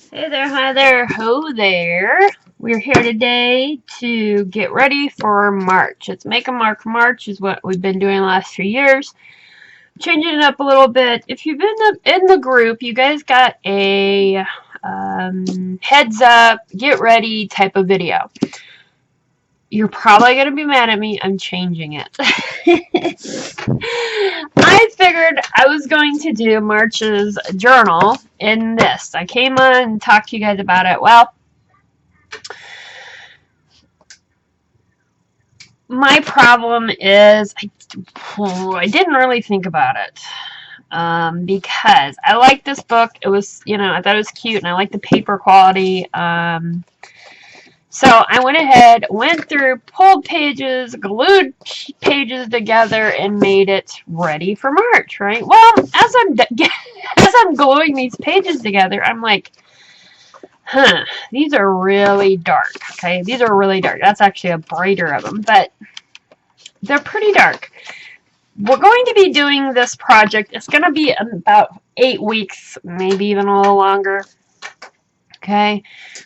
Hey there, hi there, ho there. We're here today to get ready for March. It's Make a Mark March is what we've been doing the last 3 years. Changing it up a little bit. If you've been in the group, you guys got a heads up, get ready type of video. You're probably going to be mad at me. I'm changing it. I figured I was going to do March's journal in this. I came on and talked to you guys about it. Well, my problem is I didn't really think about it because I liked this book. It was, I thought it was cute and I liked the paper quality. So I went ahead, went through, pulled pages, glued pages together, and made it ready for March, right? Well, as I'm gluing these pages together, I'm like, these are really dark, okay? These are really dark. That's actually a brighter of them, but they're pretty dark. We're going to be doing this project. It's going to be about 8 weeks, maybe even a little longer. Okay,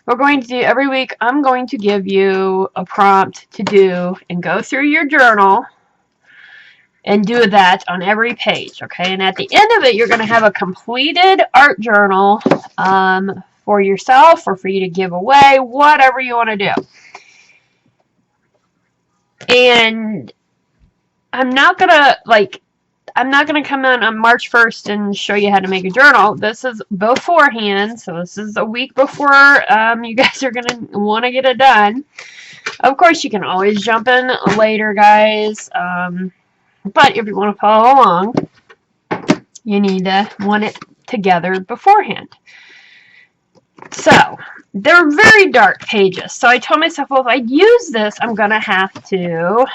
we're going to do every week. I'm going to give you a prompt to do and go through your journal and do that on every page. Okay, and at the end of it, you're going to have a completed art journal for yourself or for you to give away, whatever you want to do. And I'm not going to come on March 1st and show you how to make a journal. This is beforehand, so this is a week before you guys are going to want to get it done. Of course, you can always jump in later, guys, but if you want to follow along, you need to want it together beforehand. So, they're very dark pages, so I told myself, well, if I use this, I'm going to have to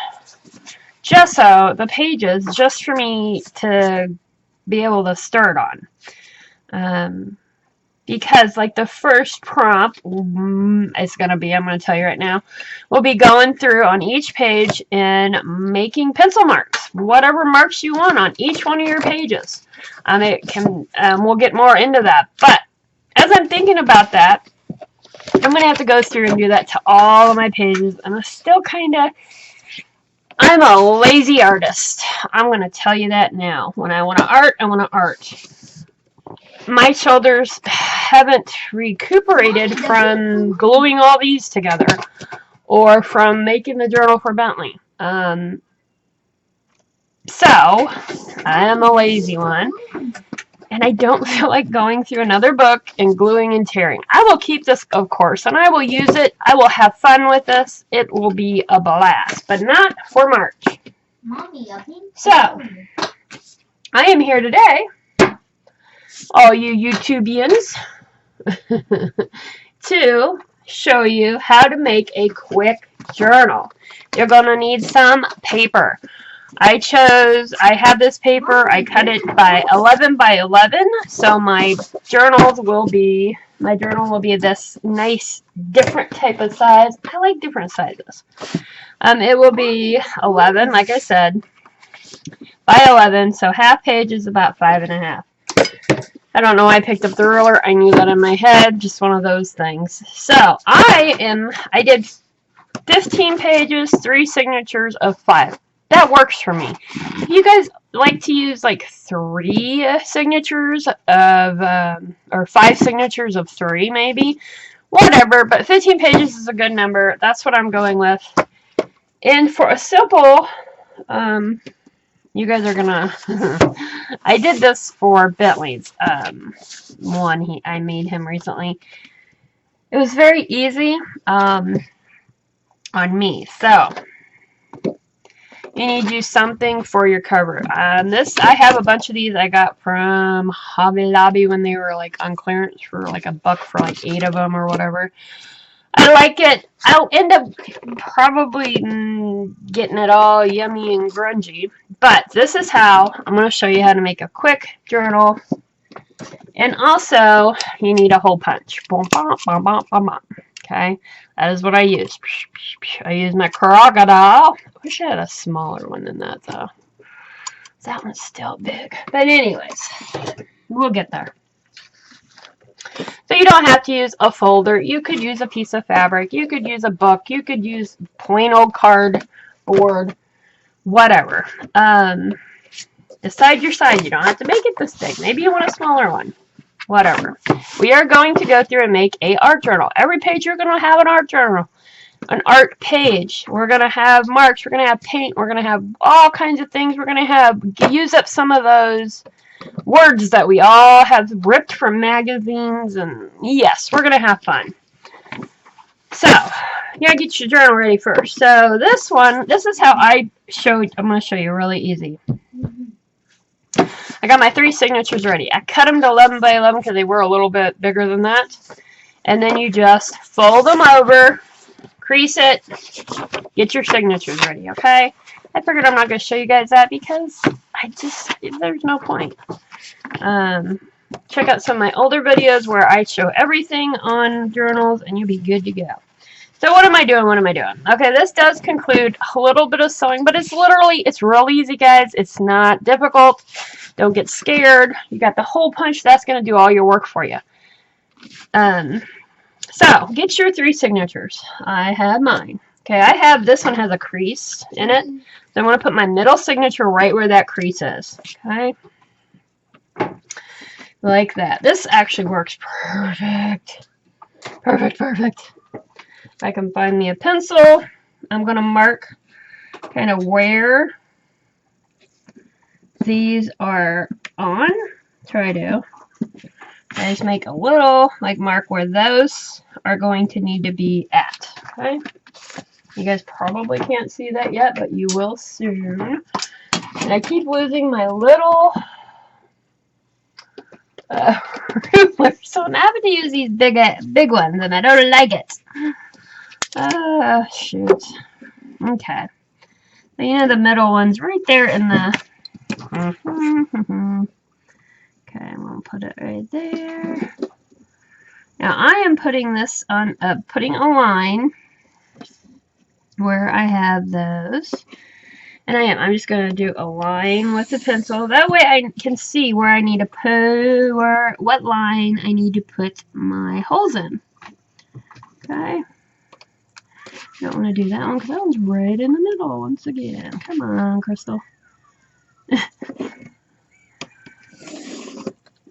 gesso the pages just for me to be able to start on. Because like the first prompt is going to be, I'm going to tell you right now, we'll be going through on each page and making pencil marks, whatever marks you want on each one of your pages. We'll get more into that. But as I'm thinking about that, I'm going to have to go through and do that to all of my pages. And I'm a lazy artist. I'm going to tell you that now. When I want to art, I want to art. My shoulders haven't recuperated from gluing all these together or from making the journal for Bentley. So, I am a lazy one. And I don't feel like going through another book and gluing and tearing. I will keep this, of course, and I will use it. I will have fun with this. It will be a blast, but not for March. Mommy, so, I am here today, all you YouTubians, to show you how to make a quick journal. You're going to need some paper. I have this paper, I cut it by 11 by 11, so my journal will be this nice, different type of size. I like different sizes. It will be 11, like I said, by 11, so half page is about 5.5. I don't know why I picked up the ruler. I knew that in my head, just one of those things. So, I did 15 pages, 3 signatures of 5. That works for me. If you guys like to use like 3 signatures of, or 5 signatures of 3 maybe, whatever, but 15 pages is a good number. That's what I'm going with. And for a simple, you guys are gonna, I did this for Bentley's one I made him recently. It was very easy on me, so you need to do something for your cover. I have a bunch of these I got from Hobby Lobby when they were like on clearance for like $1 for like 8 of them or whatever. I like it. I'll end up probably getting it all yummy and grungy. But this is how I'm going to show you how to make a quick journal. And also, you need a hole punch. Okay, that is what I use. I use my crocodile. I wish I had a smaller one than that, though. That one's still big. But anyways, we'll get there. So you don't have to use a folder. You could use a piece of fabric. You could use a book. You could use plain old cardboard, whatever. Decide your size. You don't have to make it this big. Maybe you want a smaller one. Whatever. We are going to go through and make a art journal. Every page you're going to have an art journal. An art page. We're going to have marks. We're going to have paint. We're going to have all kinds of things. We're going to have use up some of those words that we all have ripped from magazines, and yes, we're going to have fun. So, you gotta get your journal ready first. So this is how I'm going to show you really easy. I got my 3 signatures ready. I cut them to 11 by 11 because they were a little bit bigger than that. And then you just fold them over, crease it, get your signatures ready, okay? I figured I'm not going to show you guys that because there's no point. Check out some of my older videos where I show everything on journals and you'll be good to go. So what am I doing? Okay, this does conclude a little bit of sewing, but it's real easy, guys. It's not difficult. Don't get scared. You got the hole punch. That's going to do all your work for you. So get your 3 signatures. I have mine. Okay, this one has a crease in it. So I'm going to put my middle signature right where that crease is. Okay. Like that. This actually works perfect. Perfect. If I can find me a pencil, I'm going to mark kind of where these are on. Try to. I just make a little, mark where those are going to need to be at. Okay? You guys probably can't see that yet, but you will soon. And I keep losing my little ruler, so I'm having to use these big ones, and I don't like it. Shoot. Okay. So, the middle one's right there in the... Okay, I'm going to put it right there. Now, I am putting this on, putting a line where I have those. And I'm just going to do a line with the pencil. That way I can see where I need to put, what line I need to put my holes in. Okay. Don't want to do that one because that one's right in the middle once again. Come on, Crystal.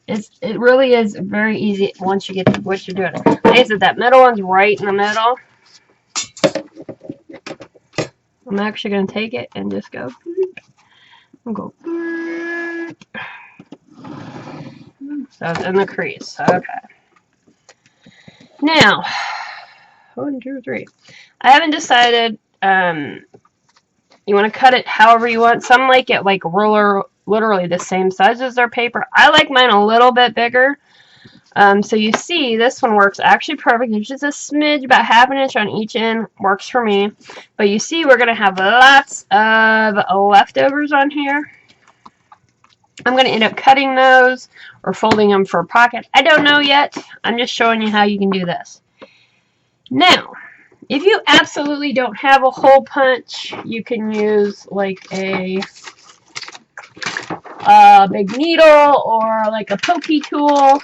It really is very easy once you get to what you're doing. Like I said, that middle one's right in the middle. I'm actually going to take it and just go. So it's in the crease. Okay. Now, 1, 2, 3. I haven't decided. You want to cut it however you want. Some like it literally the same size as their paper. I like mine a little bit bigger. So you see, this one works actually perfect. There's just a smidge, about ½ an inch on each end. Works for me. But you see, we're going to have lots of leftovers on here. I'm going to end up cutting those or folding them for a pocket. I don't know yet. I'm just showing you how you can do this. Now, if you absolutely don't have a hole punch, you can use like a big needle or like a pokey tool.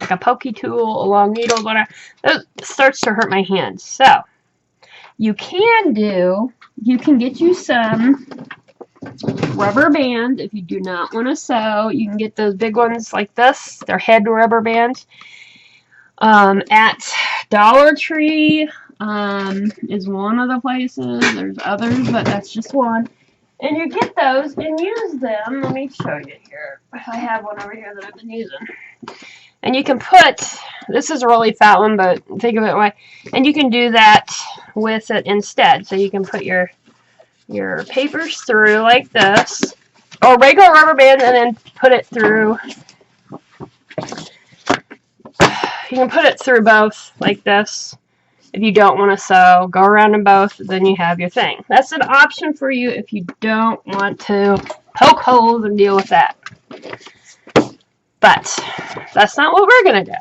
A long needle, whatever. That starts to hurt my hands. So, you can get you some rubber band if you do not want to sew. You can get those big ones like this. They're head rubber bands. At Dollar Tree is one of the places. There's others, but that's just one. And you get those and use them. Let me show you here. I have one over here that I've been using. And you can put, this is a really fat one, but think of it way. And you can do that with it instead. So you can put your papers through like this, or regular rubber band, and then put it through. You can put it through both like this. If you don't want to sew, go around in both, then you have your thing. That's an option for you if you don't want to poke holes and deal with that. But that's not what we're going to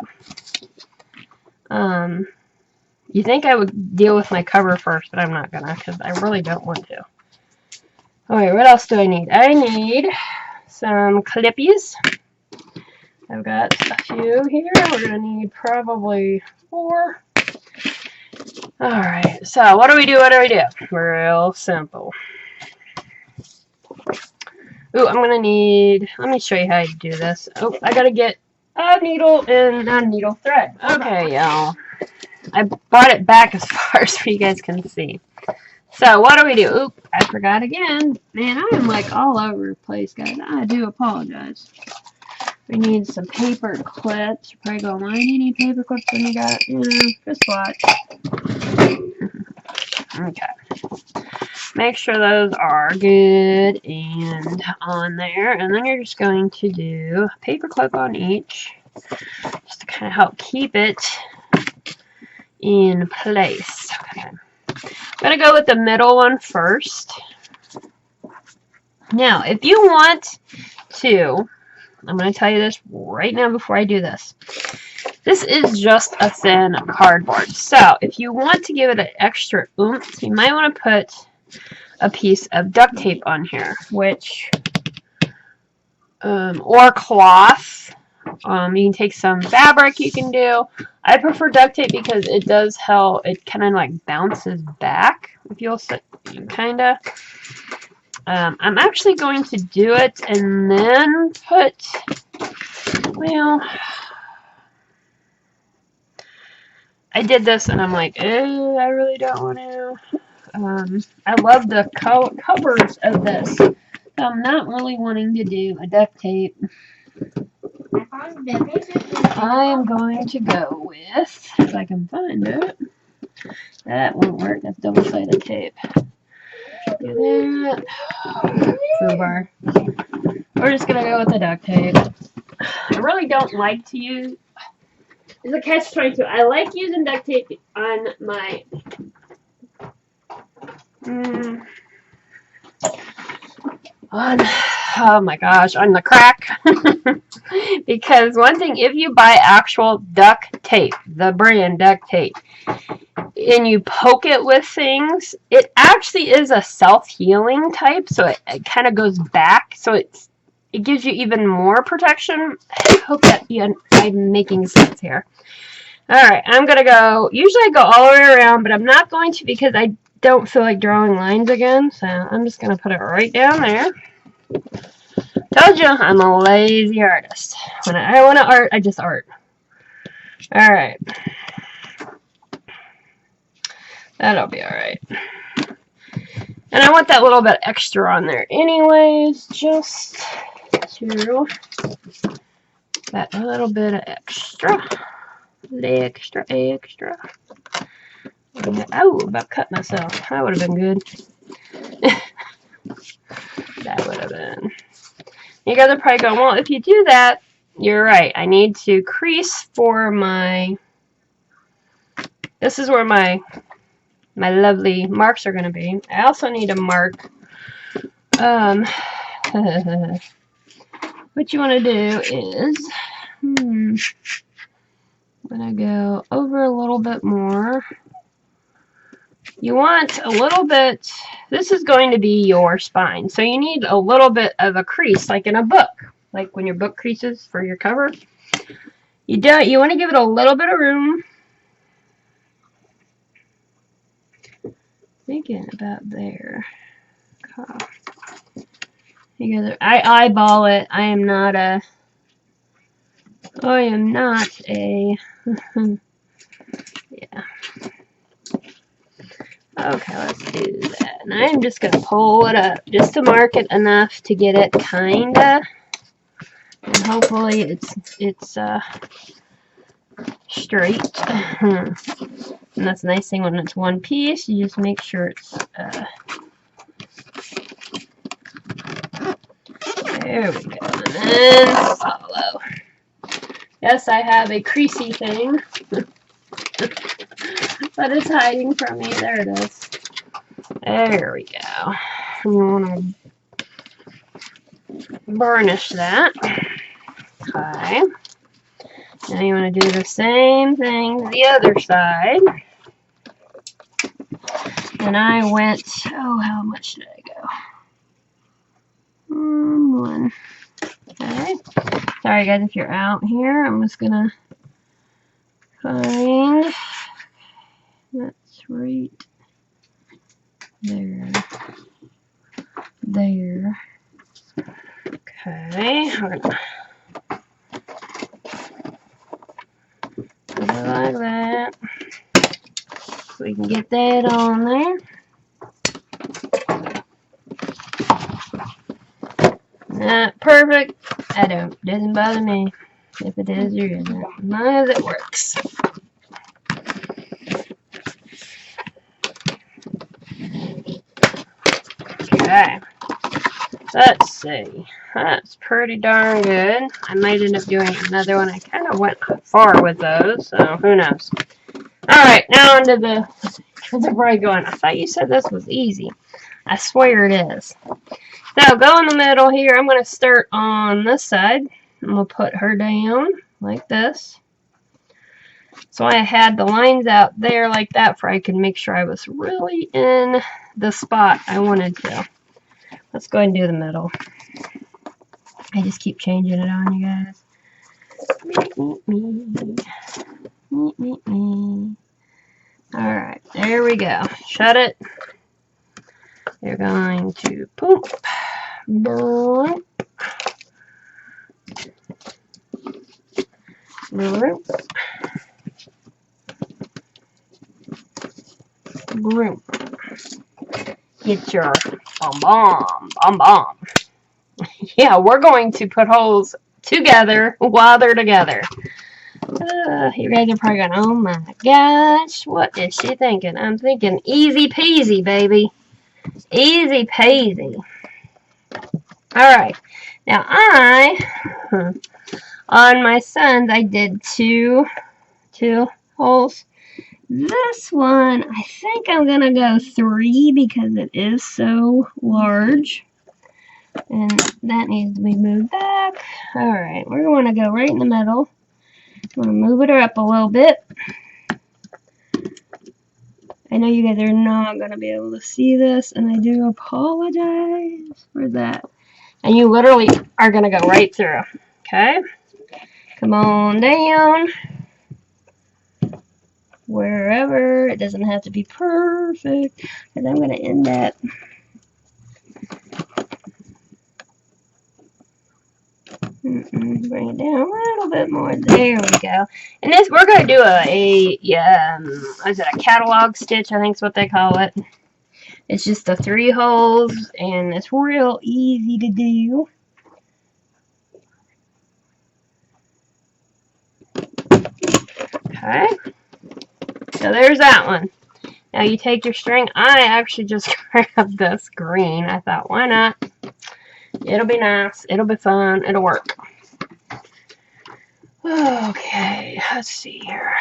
do. You think I would deal with my cover first, but I'm not going to because I really don't want to. Alright, what else do I need? I need some clippies. I've got a few here. We're going to need probably 4. Alright, so what do we do? Real simple. Ooh, I'm going to need, let me show you how to do this. Oh, I got to get a needle and not a needle, thread. Okay, y'all. I brought it back as far as you guys can see. So, what do we do? Oop, I forgot again. Man, I am like all over the place, guys. I do apologize. We need some paper clips. You're probably going, why do you need paper clips when you got, just watch. Okay. Make sure those are good and on there. And then you're just going to do a paper clip on each. Just to kind of help keep it in place. Okay. I'm going to go with the middle one first. Now, if you want to, I'm going to tell you this right now before I do this. This is just a thin cardboard. So, if you want to give it an extra oomph, you might want to put a piece of duct tape on here, which, or cloth. You can take some fabric you can do. I prefer duct tape because it does help. It kind of like bounces back, if you'll see, kind of. I'm actually going to do it and then put, well, I did this and I'm like, oh, I really don't want to. I love the covers of this. So I'm not really wanting to do a duct tape. I am going to go with, if I can find it. That won't work. That's double-sided tape. Do that. Crowbar. We're just going to go with the duct tape. I really don't like to use... It's a catch-22. I like using duct tape on my... oh my gosh, on the crack. Because one thing, if you buy actual duct tape, the brand duct tape, and you poke it with things, it actually is a self-healing type, so it kind of goes back, so it gives you even more protection. I hope that I'm making sense here. Alright, I'm going to go, usually I go all the way around, but I'm not going to because I don't feel like drawing lines again, so I'm just going to put it right down there. Told you, I'm a lazy artist. When I want to art, I just art. Alright. That'll be alright. And I want that little bit extra on there anyways, just to that little bit of extra. Extra. Oh, about cut myself. That would have been good. That would have been. You guys are probably going, well, if you do that, you're right. I need to crease for my... This is where my lovely marks are going to be. I also need to mark... what you want to do is... I'm going to go over a little bit more. You want a little bit, this is going to be your spine, so you need a little bit of a crease, like in a book, like when your book creases for your cover. You want to give it a little bit of room. Thinking about there. You guys, I eyeball it. I am not a yeah. Okay, let's do that. And I'm just going to pull it up just to mark it enough to get it kinda. And hopefully it's straight. And that's a nice thing when it's one piece. You just make sure it's there we go. And then follow. Yes, I have a creasy thing. But it's hiding from me. There it is. There we go. You want to burnish that. Okay. Now you want to do the same thing to the other side. And I went, oh, how much did I go? 1. Okay. Sorry guys if you're out here. I'm just gonna find, that's right there. There. Okay, we're gonna put it like that. So we can get that on there. Not perfect. Doesn't bother me. If it is, you're good. As long as it works. Okay. Let's see. That's pretty darn good. I might end up doing another one. I kind of went far with those, so who knows. Alright, now onto the right going. I thought you said this was easy. I swear it is. So go in the middle here. I'm going to start on this side. I'm going to put her down like this. So I had the lines out there like that for I could make sure I was really in the spot I wanted to. Let's go ahead and do the middle. I just keep changing it on you guys. Alright, there we go. Shut it. You're going to poop. Broom. Broom. Broom. Get your bomb. Yeah, we're going to put holes together while they're together. You guys are probably going, oh my gosh, what is she thinking? I'm thinking easy peasy, baby. Easy peasy. Alright, now on my son's, I did two holes. This one, I think I'm going to go 3 because it is so large. And that needs to be moved back. Alright, we're going to go right in the middle. I'm going to move it up a little bit. I know you guys are not going to be able to see this, and I do apologize for that. And you literally are going to go right through. Okay? Come on down. Wherever. It doesn't have to be perfect, because I'm going to end that. Bring it down a little bit more. There we go. And this, we're going to do a catalog stitch, I think is what they call it. It's just the 3 holes, and it's real easy to do. Okay. So there's that one. Now you take your string. I actually just grabbed this green. I thought, why not? It'll be nice. It'll be fun. It'll work. Okay, let's see here.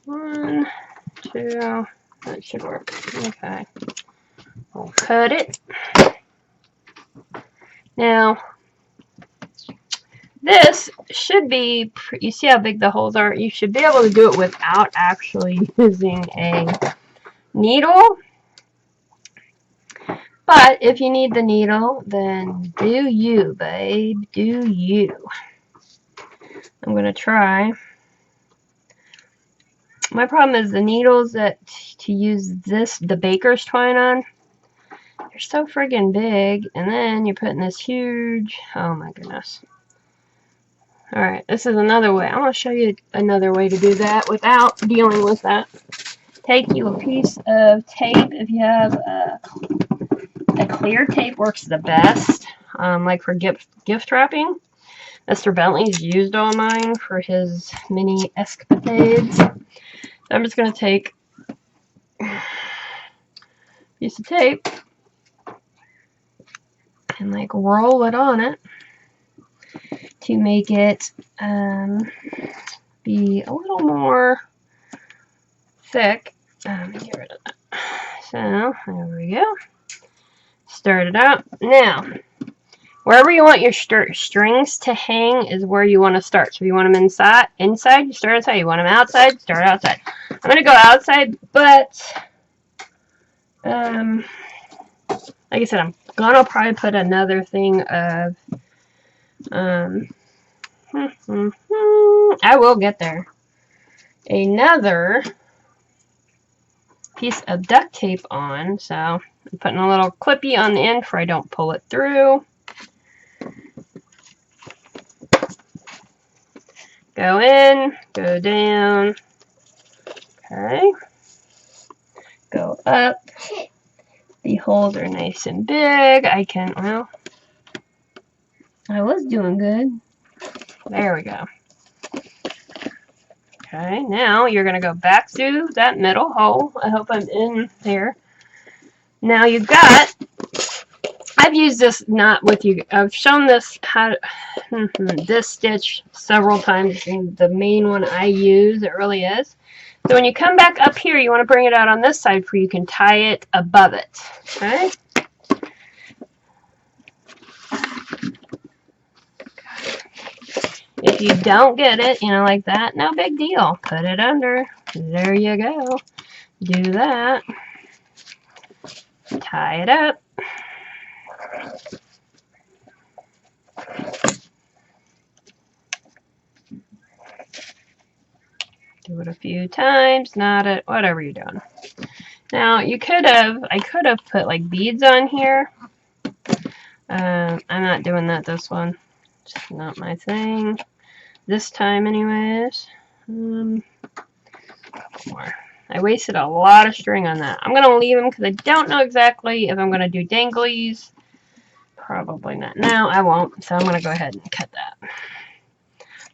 1, 2, that should work. Okay. We'll cut it. Now, this should be, you see how big the holes are? You should be able to do it without actually using a needle. But if you need the needle, then do you, babe. Do you. I'm going to try. My problem is the needles that to use the baker's twine on, they're so friggin' big. And then you're putting this huge, oh my goodness. Alright, this is another way. I'm going to show you another way to do that without dealing with that. Take you a piece of tape. If you have a clear tape works the best, like for gift wrapping. Mr. Bentley's used all mine for his mini escapades. So I'm just going to take a piece of tape and like roll it on it to make it be a little more thick. Let me get rid of that. So there we go. Start it out. Now, wherever you want your strings to hang is where you want to start. So if you want them inside, you start inside. You want them outside, start outside. I'm going to go outside, but like I said, I'm going to probably put another thing of I will get there. Another piece of duct tape on, so I'm putting a little clippy on the end so I don't pull it through. Go in, go down, okay, go up. The holes are nice and big. Well, I was doing good. There we go. Okay, now you're going to go back through that middle hole. I hope I'm in there. Now you've got, I've used this knot with you. I've shown this this stitch several times. The main one I use, it really is. So when you come back up here, you want to bring it out on this side so you can tie it above it. Okay? If you don't get it, like that, no big deal. Put it under. There you go. Do that. Tie it up. Do it a few times, knot it, whatever you're doing. Now, I could have put like beads on here. I'm not doing that this one. It's not my thing. This time anyways. More. I wasted a lot of string on that. I'm going to leave them because I don't know exactly if I'm going to do danglies. Probably not. No, I won't. So I'm going to go ahead and cut that.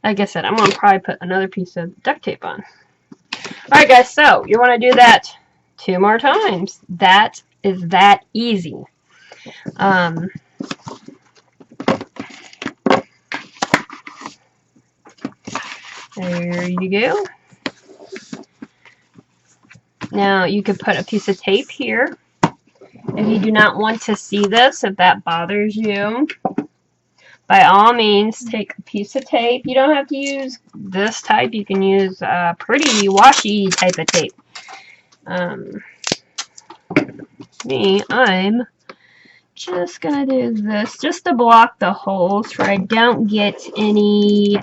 Like I said, I'm going to probably put another piece of duct tape on. Alright guys, so you want to do that 2 more times. That is that easy. There you go. Now you could put a piece of tape here. If you do not want to see this, if that bothers you, by all means take a piece of tape. You don't have to use this type. You can use pretty washy type of tape. I'm just gonna do this just to block the holes where I don't get any,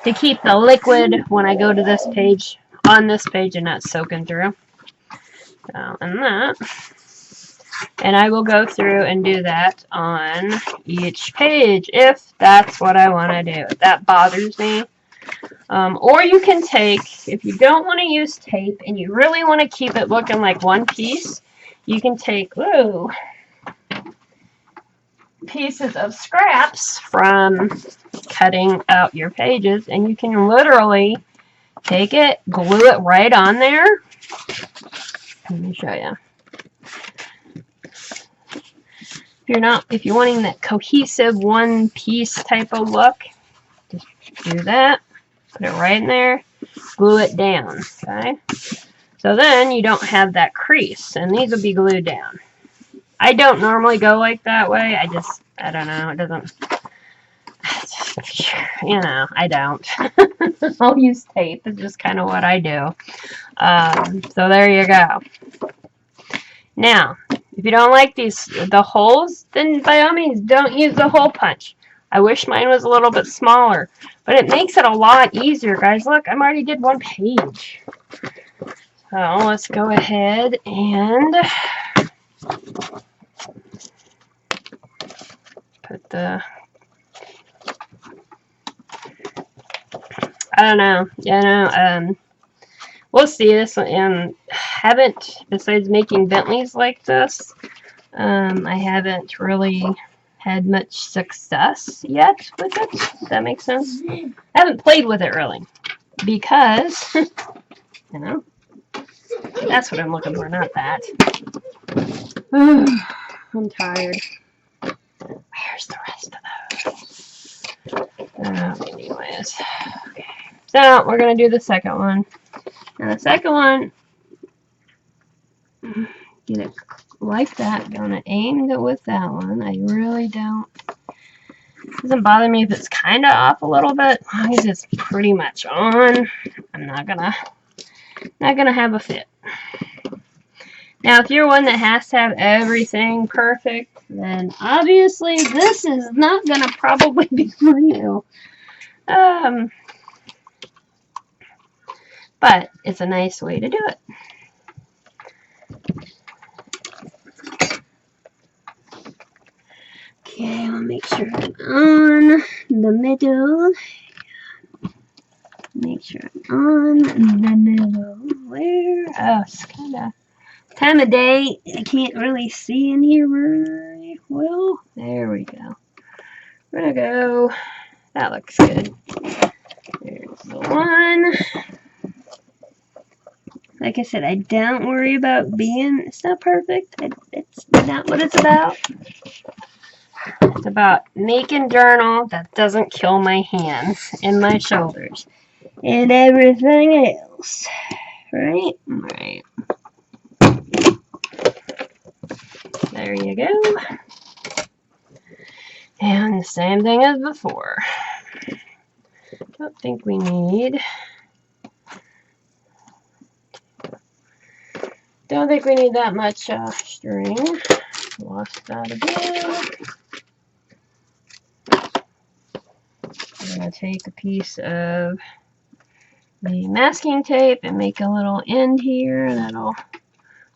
to keep the liquid when I go to this page, on this page, and not soaking through. So, and that. And I will go through and do that on each page if that's what I want to do. If that bothers me. Or you can take, if you don't want to use tape and you really want to keep it looking like one piece, you can take pieces of scraps from cutting out your pages, and you can literally take it, glue it right on there. Let me show you. If you're wanting that cohesive one piece type of look, just do that. Put it right in there. Glue it down. Okay. So then you don't have that crease, and these will be glued down. I don't normally go like that way. I don't know. It doesn't. I don't. I'll use tape. It's just kind of what I do. So there you go. Now, if you don't like the holes, then by all means don't use the hole punch. I wish mine was a little bit smaller, but it makes it a lot easier, guys. Look, I already did one page. So let's go ahead and put the, I don't know, we'll see this, and haven't, besides making Bentleys like this, I haven't really had much success yet with it, if that makes sense. I haven't played with it really, because, that's what I'm looking for, not that. I'm tired. Where's the rest of those? Anyways, okay. So, we're going to do the second one. And the second one, get it like that. Gonna aim it with that one. I really don't. Doesn't bother me if it's kind of off a little bit. As long as it's pretty much on, I'm not gonna have a fit. Now, if you're one that has to have everything perfect, then obviously this is not gonna probably be for you. But it's a nice way to do it. Okay, I'll make sure I'm on the middle. Make sure I'm on the middle. Where? Oh, it's kind of time of day. I can't really see in here very well. There we go. We're gonna go. That looks good. There's the one. Like I said, I don't worry about being. It's not perfect. It's not what it's about. It's about making journal that doesn't kill my hands and my shoulders and everything else. Right? Right. There you go. And the same thing as before. Don't think we need. Don't think we need that much string. Lost that again. I'm going to take a piece of the masking tape and make a little end here. That'll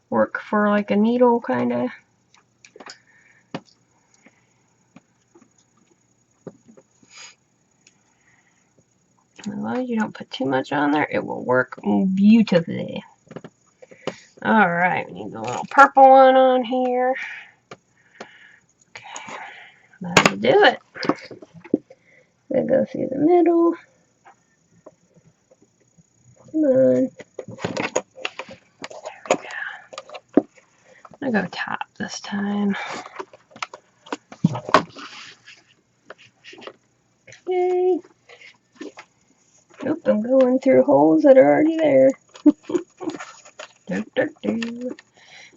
work for like a needle kind of. As long as you don't put too much on there, it will work beautifully. Alright, we need the little purple one on here. Okay, that'll do it. We'll go through the middle. Come on. There we go. I'm gonna go top this time. Okay. Oop, I'm going through holes that are already there.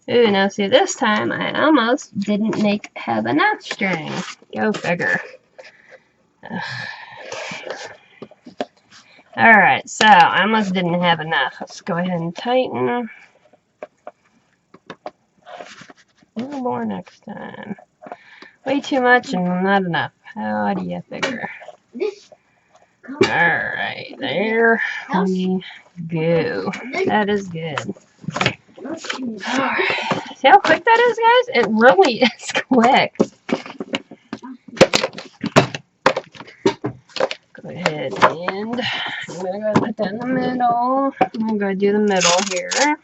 Ooh, now see, this time I almost didn't have enough string. Go figure. Alright, so I almost didn't have enough. Let's go ahead and tighten. A little more next time. Way too much and not enough. How do you figure? Alright, there we go. That is good. Alright. See how quick that is, guys? It really is quick. Go ahead and I'm going to go put that in the middle. I'm going to do the middle here.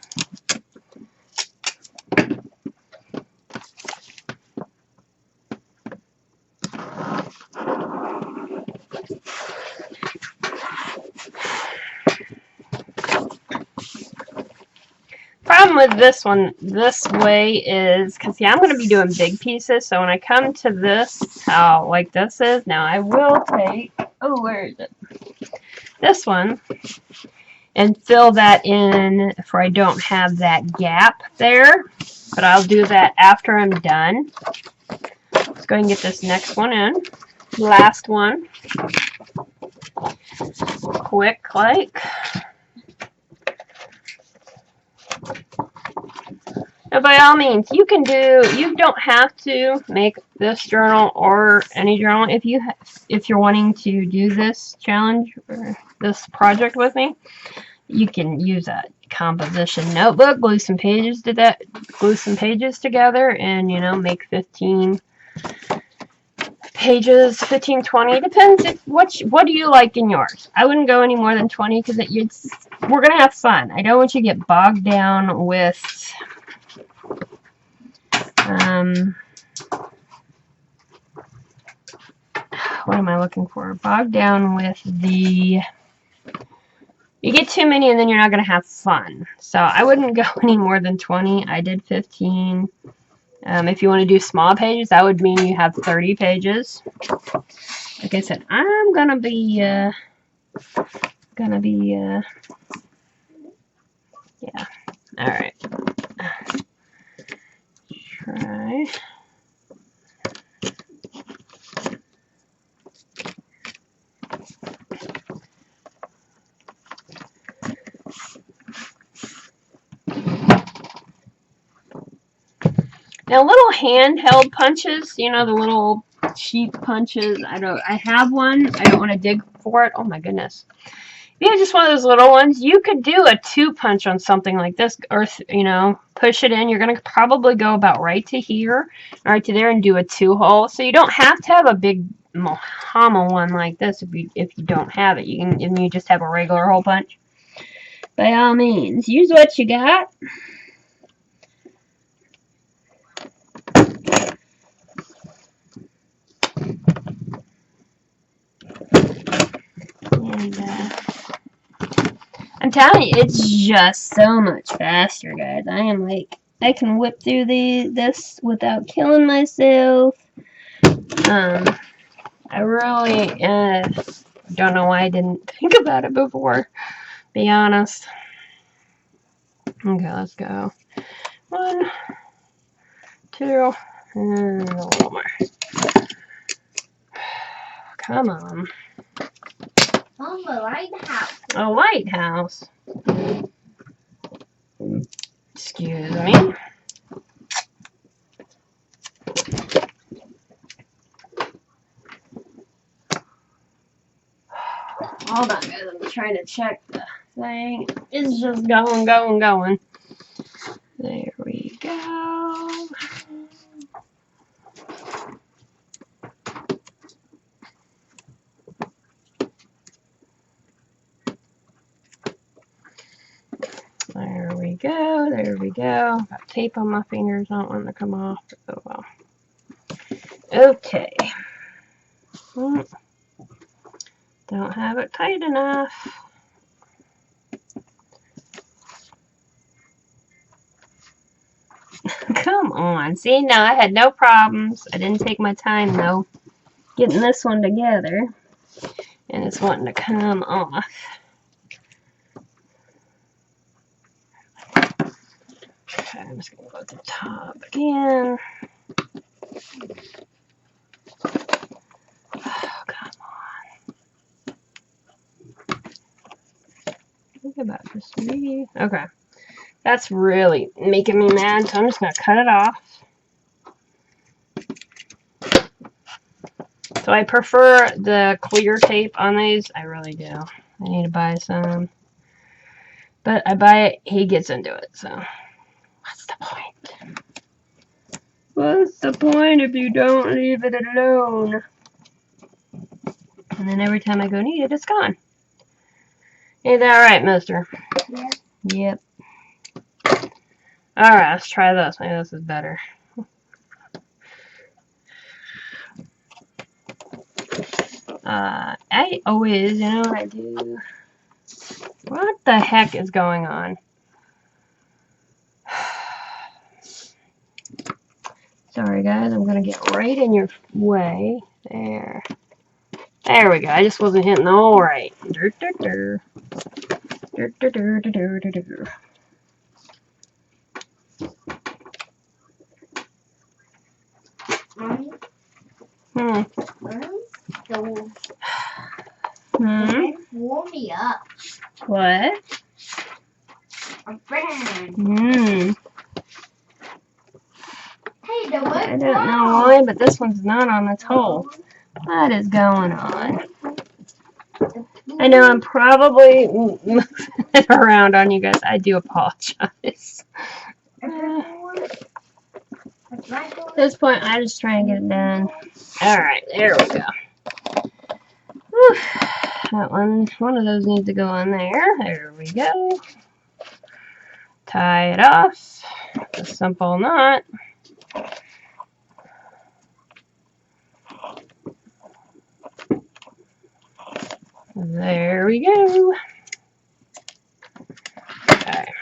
Problem with this one, this way is, because yeah, I'm going to be doing big pieces, so when I come to this, how like this is, now I will take, oh, where is it? This one, and fill that in for I don't have that gap there, but I'll do that after I'm done. Let's go ahead and get this next one in. Last one. Quick like. Now, by all means, you don't have to make this journal or any journal if you're wanting to do this challenge or this project with me. You can use a composition notebook, glue some pages together, and make 15 pages, 15, 20. Depends what do you like in yours. I wouldn't go any more than 20 because we're gonna have fun. I don't want you to get bogged down with what am I looking for? Bogged down with you get too many and then you're not going to have fun. So I wouldn't go any more than 20. I did 15. If you want to do small pages, that would mean you have 30 pages. Like I said, I'm going to be, yeah. All right. Try. Now, little handheld punches, you know, the little cheap punches. I have one. I don't want to dig for it. Oh my goodness. If you have just one of those little ones, you could do a 2-punch on something like this, or, you know, push it in. You're going to probably go about right to here, right to there, and do a 2-hole. So you don't have to have a big Mohama one like this if you don't have it. You just have a regular hole punch. By all means, use what you got. And, I'm telling you, it's just so much faster, guys. I can whip through this without killing myself. I really don't know why I didn't think about it before, be honest. Okay, let's go. 1, 2, and a little more. Come on. Oh, a lighthouse. A lighthouse. Excuse me. Hold on, guys. I'm trying to check the thing. It's just going. There we go. There we go. Got tape on my fingers. I don't want them to come off. Oh well. Okay. Don't have it tight enough. Come on. See, now I had no problems. I didn't take my time, though, getting this one together. And it's wanting to come off. Okay, I'm just going to go at the top again. Oh, come on. Think about this, maybe. Okay. That's really making me mad, so I'm just going to cut it off. So I prefer the clear tape on these. I really do. I need to buy some. But I buy it, he gets into it, so what's the point? What's the point if you don't leave it alone? And then every time I go need it, it's gone. Ain't that right, mister? Yeah. Yep. Alright, let's try this. Maybe this is better. I always, you know what I do? What the heck is going on? Sorry, guys. I'm going to get right in your way. There. There we go. I just wasn't hitting the hole right. Dur, dur, dur. Dur, dur, dur, dur, dur, dur. Hmm. Warm me up. What? A friend. Hmm. Hey, the I don't know why, but this one's not on this hole. What is going on? I know I'm probably moving it around on you guys. I do apologize. At this point, I just try and get it done. Alright, there we go. Whew. That one of those needs to go on there. There we go. Tie it off. A simple knot. There we go. Okay.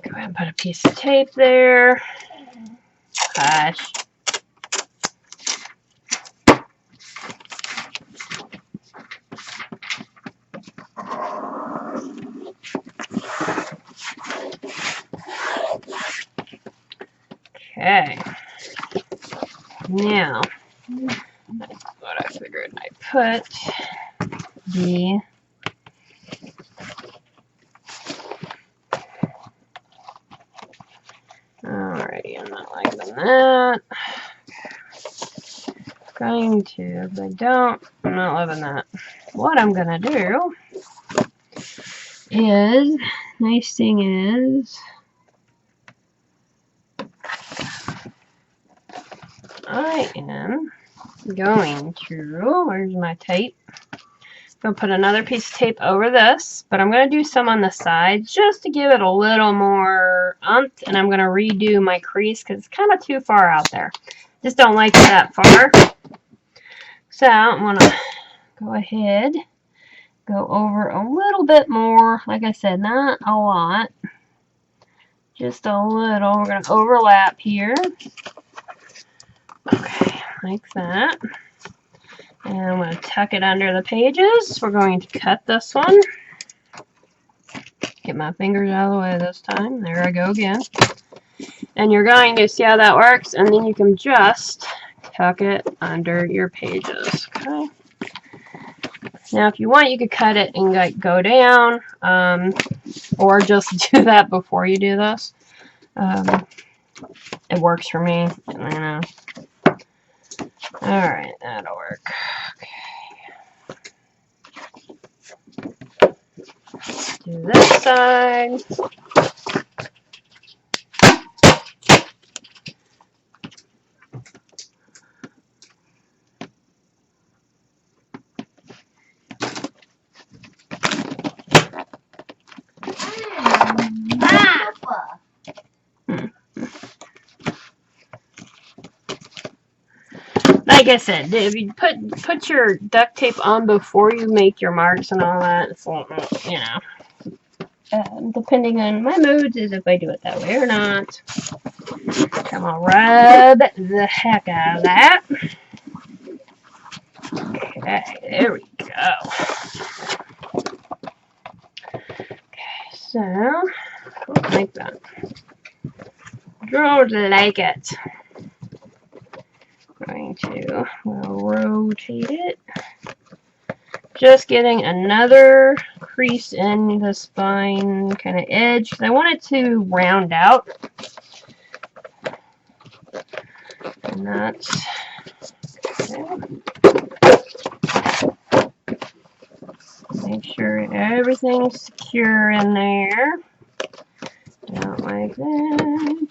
Go ahead and put a piece of tape there. Hush. Okay. Now, that's what I figured I'd put. be. Alrighty, I'm not liking that. Going to, but I'm not loving that. What I'm gonna do is, nice thing is, I am going to, where's my tape? I'm going to put another piece of tape over this, but I'm going to do some on the sides just to give it a little more oomph, and I'm going to redo my crease because it's kind of too far out there. Just don't like it that far. So I'm going to go ahead, go over a little bit more. Like I said, not a lot. Just a little. We're going to overlap here. Okay, like that. And I'm going to tuck it under the pages. We're going to cut this one. Get my fingers out of the way this time. There I go again. And you're going to see how that works, and then you can just tuck it under your pages. Okay. Now, if you want, you could cut it and like go down, or just do that before you do this. It works for me. You know. All right, that'll work. Okay. Do this side. Like I said, if you put your duct tape on before you make your marks and all that, it's, you know, depending on my moods is if I do it that way or not. I'm gonna rub the heck out of that. Okay, there we go. Okay, so like that. Don't like it. Going to rotate it. Just getting another crease in the spine kind of edge. I want it to round out. And that's okay. Make sure everything's secure in there. Don't like that.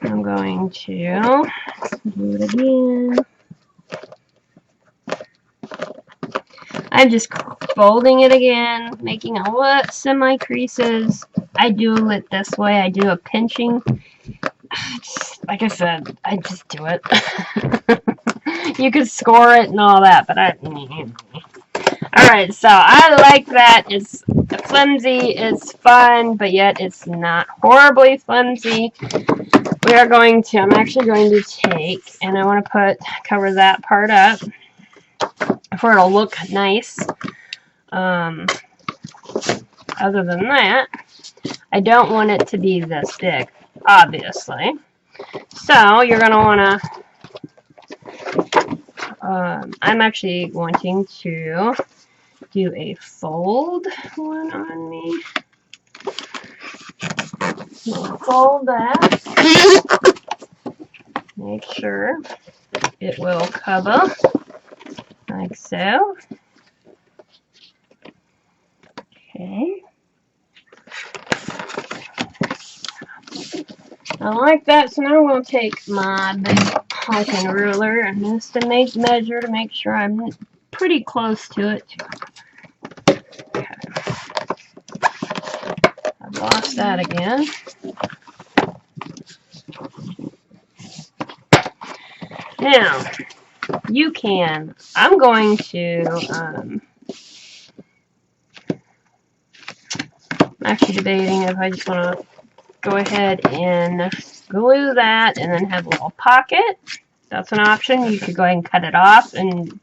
I'm going to do it again. I'm just folding it again, making a semi-creases. I do it this way. I do a pinching. Like I said, I just do it. You could score it and all that, but Alright, so I like that. It's flimsy, it's fun, but yet it's not horribly flimsy. I'm actually going to take, and I want to cover that part up for it to look nice. Other than that, I don't want it to be this big, obviously. So you're going to want to, I'm actually wanting to do a fold one on me. Fold that. Make sure it will cover like so. Okay. I like that, so now I'm going to take my big hiking ruler and just to measure to make sure I'm pretty close to it. Okay. I've lost that again. Now, I'm going to, I'm actually debating if I just want to go ahead and glue that and then have a little pocket. That's an option. You could go ahead and cut it off,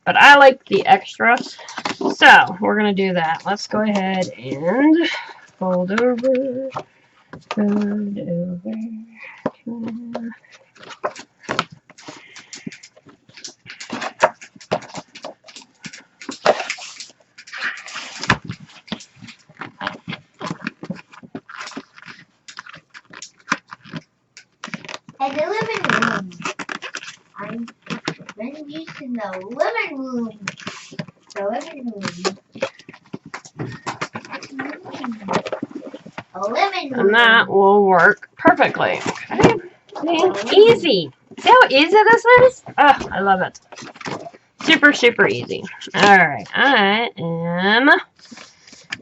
but I like the extra. So we're going to do that. Let's go ahead and fold over. Fold over. In the living room. I've been using the living room. The living room. A living room. And that will work perfectly. Okay. See? Easy. See how easy this is? Oh, I love it. Super, super easy. Alright, I am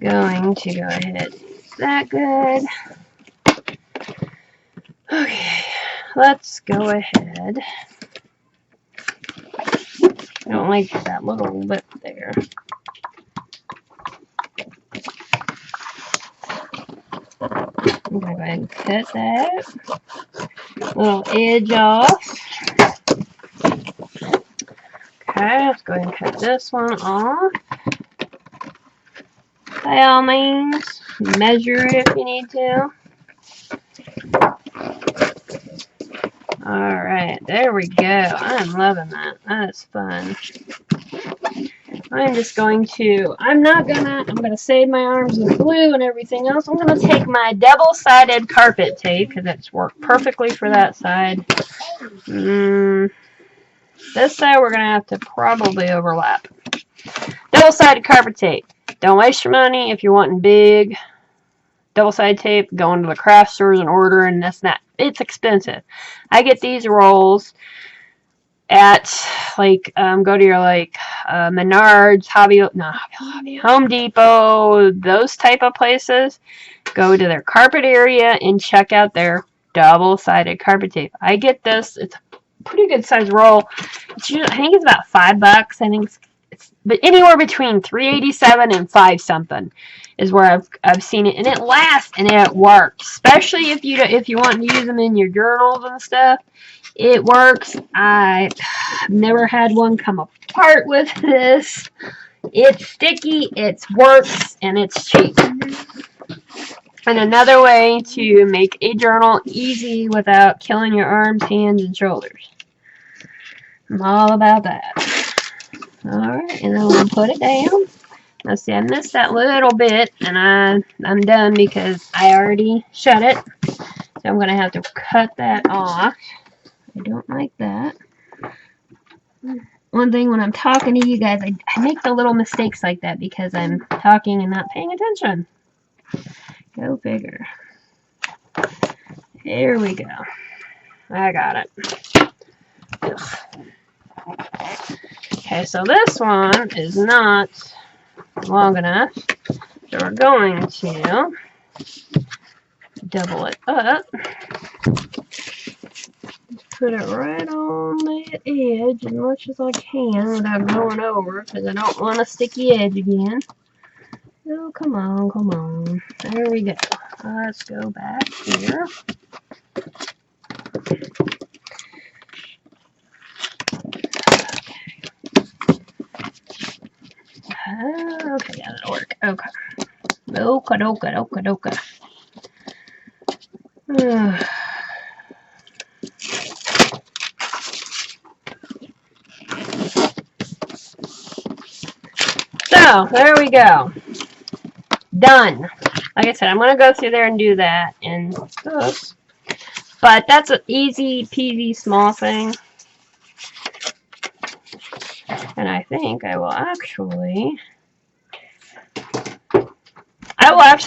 going to go ahead. Is that good? Okay, let's go ahead. I don't like that little lip there. I'm going to go ahead and cut that little edge off. Okay, let's go ahead and cut this one off. By all means, measure it if you need to. Alright, there we go. I'm loving that. That is fun. I'm just going to, I'm going to save my arms with glue and everything else. I'm going to take my double-sided carpet tape, because it's worked perfectly for that side. This side we're going to have to probably overlap. Double-sided carpet tape. Don't waste your money if you're wanting big double-sided tape. Go into the craft stores and order and this and that. It's expensive. I get these rolls at go to your Menards, Home Depot, those type of places. Go to their carpet area and check out their double-sided carpet tape. I get this. It's a pretty good size roll. It's usually, I think it's about $5. I think it's but anywhere between $3.87 and $5 something is where I've seen it, and it lasts and it works. Especially if you want to use them in your journals and stuff. It works. I've never had one come apart with this. It's sticky, it works, and it's cheap. And another way to make a journal easy without killing your arms, hands, and shoulders. I'm all about that. Alright, and then we'll put it down. Now see, I missed that little bit, and I'm done because I already shut it. So I'm going to have to cut that off. I don't like that. One thing when I'm talking to you guys, I make the little mistakes like that because I'm talking and not paying attention. Go figure. Here we go. I got it. Okay, so this one is not long enough. So we're going to double it up. Put it right on that edge as much as I can without going over because I don't want a sticky edge again. Oh, come on, come on. There we go. Let's go back here. Okay, yeah, that'll work. Okay. Okay. So, there we go. Done. Like I said, I'm going to go through there and do that. And oops. But that's an easy peasy small thing. And I think I will actually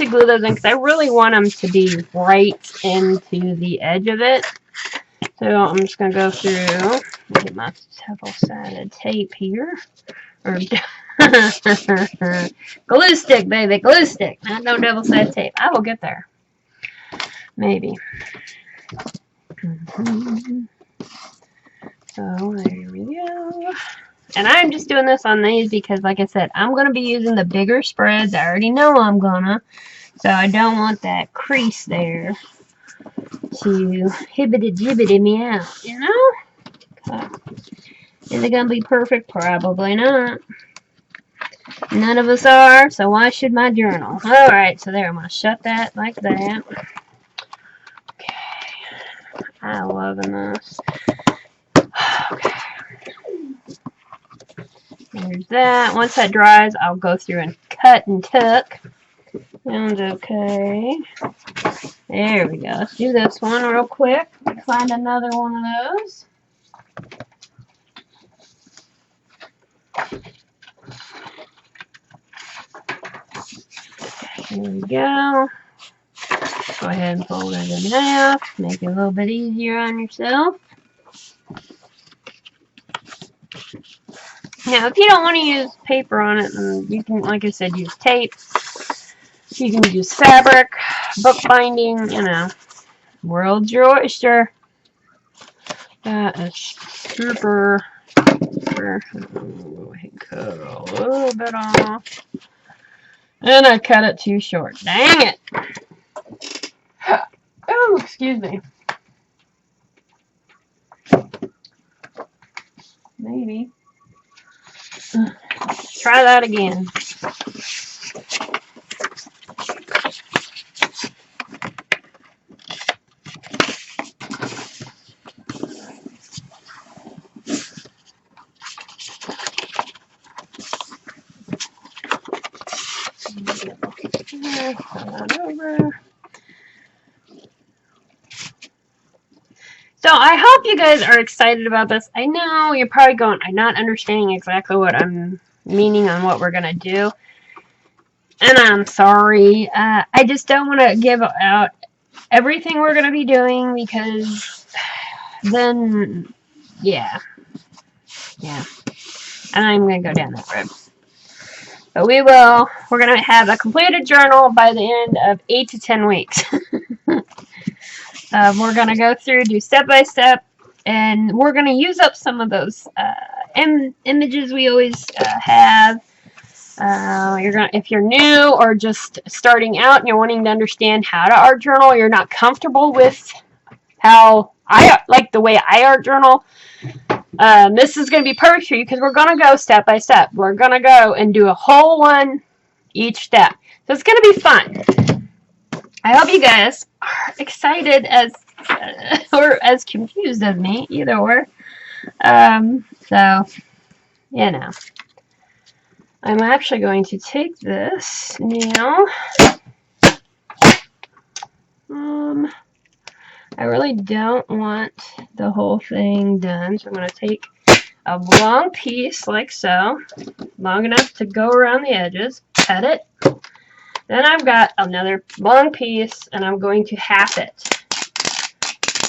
glue those in because I really want them to be right into the edge of it. So I'm just going to go through, get my double-sided tape here. Or glue stick, baby, glue stick. Not no double-sided tape. I will get there. Maybe. So there we go. And I'm just doing this on these because, like I said, I'm going to be using the bigger spreads. I already know I'm going to. So I don't want that crease there to hibbity-jibbity me out, you know? Okay. Is it going to be perfect? Probably not. None of us are, so why should my journal? Alright, so there, I'm going to shut that like that. Okay. I'm loving this. Okay. There's that. Once that dries, I'll go through and cut and tuck. Sounds okay. There we go. Let's do this one real quick. find another one of those. Here we go. Go ahead and fold it in half. Make it a little bit easier on yourself. Now, if you don't want to use paper on it, then you can, like I said, use tape. You can use fabric, bookbinding, you know. World's your oyster. That is super. Go ahead and cut a little bit off. And I cut it too short. Dang it! Oh, excuse me. Maybe. Try that again. Over. So I hope you guys are excited about this. I know you're probably going, I'm not understanding exactly what I'm meaning on what we're going to do. And I'm sorry. I just don't want to give out everything we're going to be doing because then, yeah. And I'm going to go down that road. But we're going to have a completed journal by the end of 8 to 10 weeks. We're going to go through, do step by step, and we're going to use up some of those images we always have. If you're new or just starting out and you're wanting to understand how to art journal, you're not comfortable with how the way I art journal, this is going to be perfect for you because we're going to go step by step. We're going to go and do a whole one each step. So it's going to be fun. I hope you guys are excited or as confused as me, either or. So, you know. I'm actually going to take this now. I really don't want the whole thing done, so I'm going to take a long piece like so, long enough to go around the edges, cut it. Then I've got another long piece, and I'm going to half it.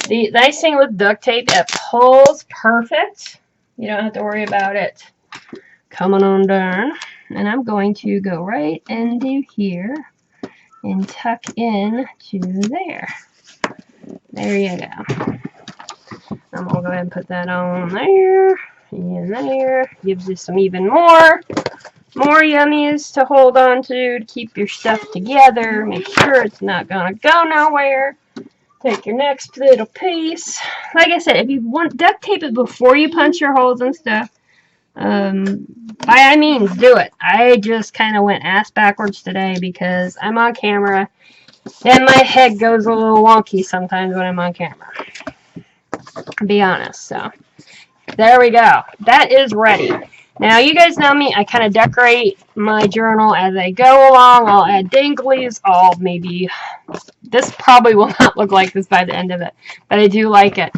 The nice thing with duct tape, it pulls perfect. You don't have to worry about it coming undone. And I'm going to go right into here and tuck in to there. There you go. I'm going to go ahead and put that on there and there. Gives you some even more yummies to hold on to keep your stuff together. Make sure it's not going to go nowhere. Take your next little piece. Like I said, if you want duct tape it before you punch your holes and stuff, by all means do it. I just kind of went ass backwards today because I'm on camera and my head goes a little wonky sometimes when I'm on camera. To be honest, so there we go. That is ready. Now you guys know me, I kind of decorate my journal as I go along. I'll add danglies, this probably will not look like this by the end of it, but I do like it.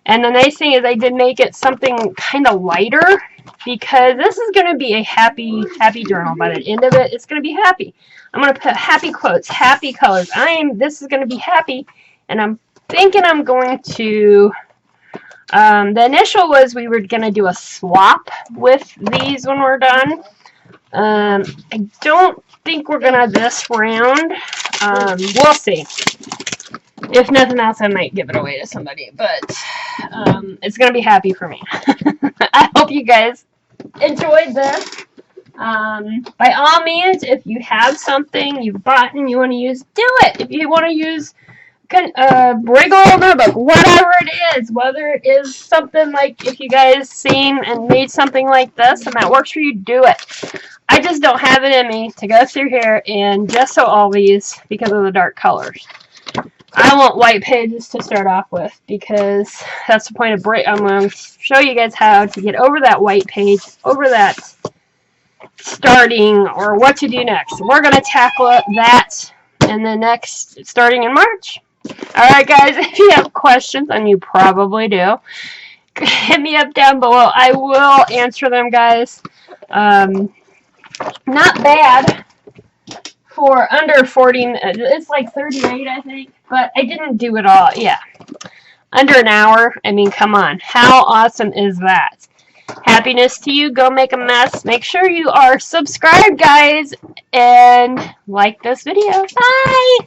And the nice thing is I did make it something kind of lighter because this is going to be a happy journal. By the end of it, it's going to be happy. I'm going to put happy quotes, happy colors. This is going to be happy, and I'm thinking I'm going to, the initial was we were going to do a swap with these when we're done. I don't think we're going to this round. We'll see. If nothing else, I might give it away to somebody, but it's going to be happy for me. I hope you guys enjoyed this. By all means, if you have something you've bought and you want to use, do it. If you want to use Wriggle notebook, whatever it is, whether it is something like if you guys seen and made something like this and that works for you, do it. I just don't have it in me to go through here and just sew all these because of the dark colors. I want white pages to start off with because that's the point of break. I'm going to show you guys how to get over that white page, over that starting, or what to do next. We're going to tackle that in the next, starting in March. Alright guys, if you have questions, and you probably do, hit me up down below. I will answer them, guys. Not bad for under 40 minutes. It's like 38, I think. But I didn't do it all. Yeah. Under an hour. I mean, come on. How awesome is that? Happiness to you. Go make a mess. Make sure you are subscribed, guys. And like this video. Bye!